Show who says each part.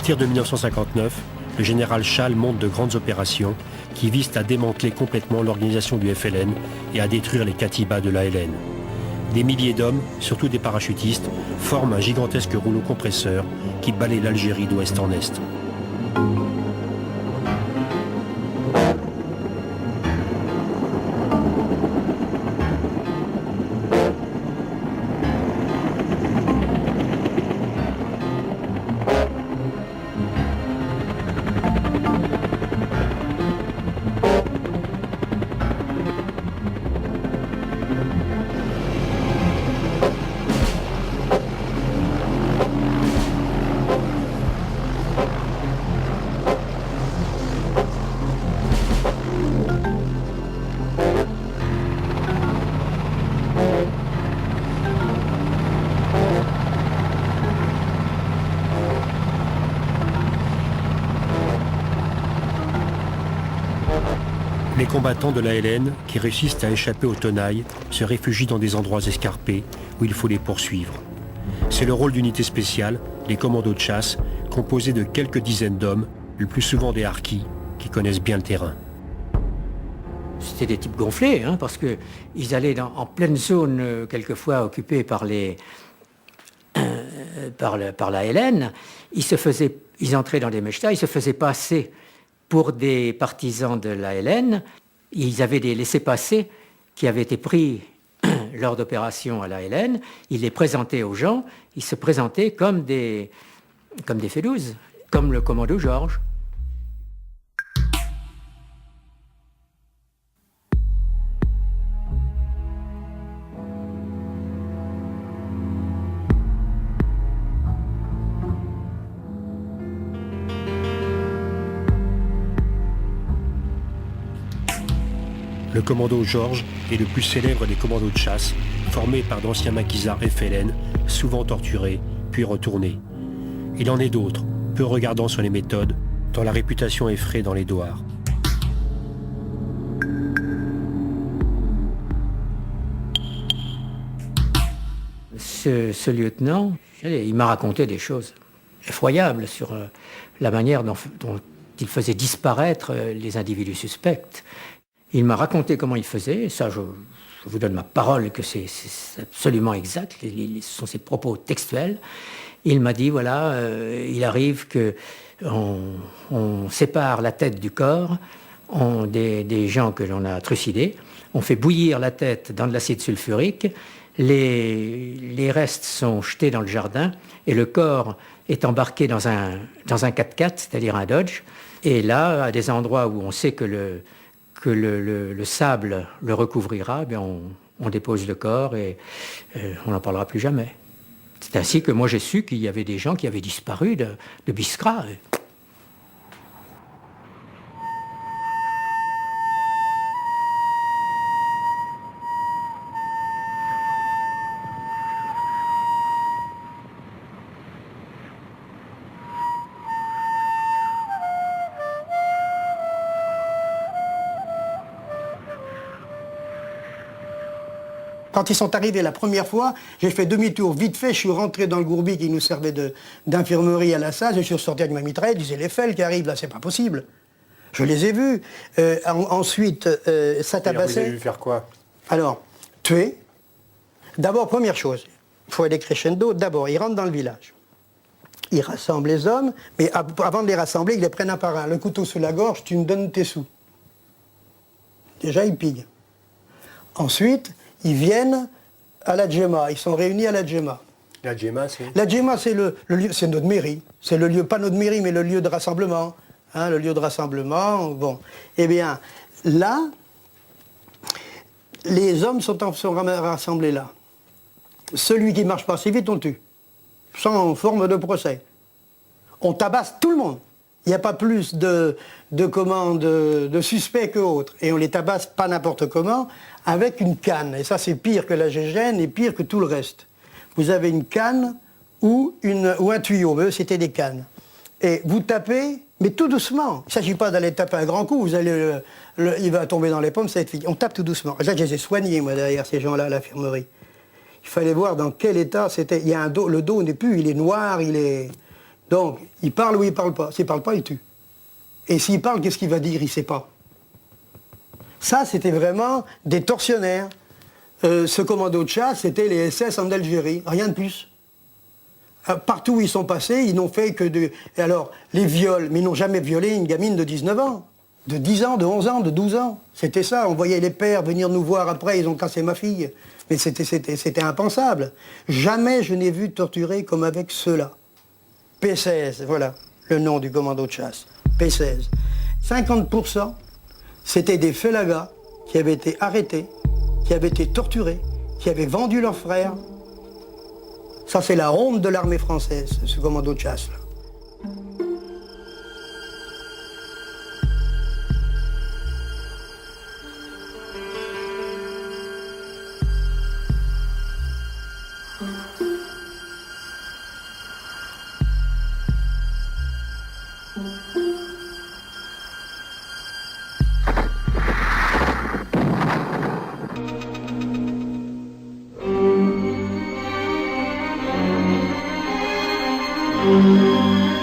Speaker 1: partir de 1959, le général Schall monte de grandes opérations qui visent à démanteler complètement l'organisation du FLN et à détruire les katibas de l'ALN. Des milliers d'hommes, surtout des parachutistes, forment un gigantesque rouleau compresseur qui balaye l'Algérie d'ouest en est. Les combattants de l'ALN qui réussissent à échapper aux tenailles se réfugient dans des endroits escarpés où il faut les poursuivre. C'est le rôle d'unités spéciales, les commandos de chasse, composés de quelques dizaines d'hommes, le plus souvent des harkis, qui connaissent bien le terrain.
Speaker 2: C'était des types gonflés, parce qu'ils allaient en pleine zone, quelquefois occupée par l'ALN. Ils entraient dans des mechtas, ils se faisaient passer pour des partisans de l'ALN. Ils avaient des laissez-passer qui avaient été pris lors d'opérations à l'ALN. Ils les présentaient aux gens. Ils se présentaient comme des félouses, comme le commando Georges.
Speaker 1: Le commando Georges est le plus célèbre des commandos de chasse, formé par d'anciens maquisards FLN, souvent torturés, puis retournés. Il en est d'autres, peu regardants sur les méthodes, dont la réputation effraie dans les douars.
Speaker 2: Ce lieutenant, il m'a raconté des choses effroyables sur la manière dont il faisait disparaître les individus suspects. Il m'a raconté comment il faisait, et ça je vous donne ma parole que c'est absolument exact, ce sont ses propos textuels. Il m'a dit, voilà, il arrive qu'on sépare la tête du corps, des gens que l'on a trucidés, on fait bouillir la tête dans de l'acide sulfurique, les restes sont jetés dans le jardin, et le corps est embarqué dans un 4x4, c'est-à-dire un Dodge, et là, à des endroits où on sait que le sable le recouvrira, on dépose le corps et on n'en parlera plus jamais. C'est ainsi que moi j'ai su qu'il y avait des gens qui avaient disparu de Biskra.
Speaker 3: Quand ils sont arrivés la première fois, j'ai fait demi-tour vite fait, je suis rentré dans le gourbi qui nous servait d'infirmerie à la salle, je suis ressorti avec ma mitraillette, je disais les FEL qui arrivent là, c'est pas possible. Je les ai vus. Ensuite, ça tabassait.
Speaker 1: Vous avez vu faire quoi?
Speaker 3: Alors, tuer. D'abord, première chose, il faut aller crescendo. D'abord, ils rentrent dans le village. Ils rassemblent les hommes, mais avant de les rassembler, ils les prennent un par un. Le couteau sous la gorge, tu me donnes tes sous. Déjà, ils pillent. Ensuite, ils viennent à la Djema, ils sont réunis à la Djema.
Speaker 1: La Djema, c'est?
Speaker 3: La Djema, c'est le lieu, c'est notre mairie. C'est le lieu, pas notre mairie, mais le lieu de rassemblement. Le lieu de rassemblement, bon. Eh bien, là, les hommes sont rassemblés là. Celui qui ne marche pas assez vite, on le tue. Sans forme de procès. On tabasse tout le monde. Il n'y a pas plus de suspects que autres. Et on les tabasse pas n'importe comment, avec une canne. Et ça, c'est pire que la gégène et pire que tout le reste. Vous avez une canne ou un tuyau. Mais eux, c'était des cannes. Et vous tapez, mais tout doucement. Il ne s'agit pas d'aller taper un grand coup. Vous allez il va tomber dans les pommes, ça va être fini. On tape tout doucement. Là, je les ai soignés, moi, derrière ces gens-là, à l'infirmerie. Il fallait voir dans quel état c'était. Il y a le dos n'est plus, il est noir, il est Donc, il parle ou il parle pas. S'il parle pas, il tue. Et s'il parle, qu'est-ce qu'il va dire? Il sait pas. Ça, c'était vraiment des tortionnaires. Ce commando de chasse, c'était les SS en Algérie, rien de plus. Partout où ils sont passés, ils n'ont fait que de... Et alors, les viols, mais ils n'ont jamais violé une gamine de 19 ans, de 10 ans, de 11 ans, de 12 ans. C'était ça, on voyait les pères venir nous voir après, ils ont cassé ma fille. Mais c'était impensable. Jamais je n'ai vu torturer comme avec ceux-là. P16, voilà le nom du commando de chasse, P16. 50%, c'était des félagas qui avaient été arrêtés, qui avaient été torturés, qui avaient vendu leurs frères. Ça, c'est la honte de l'armée française, ce commando de chasse-là.
Speaker 4: Thank you.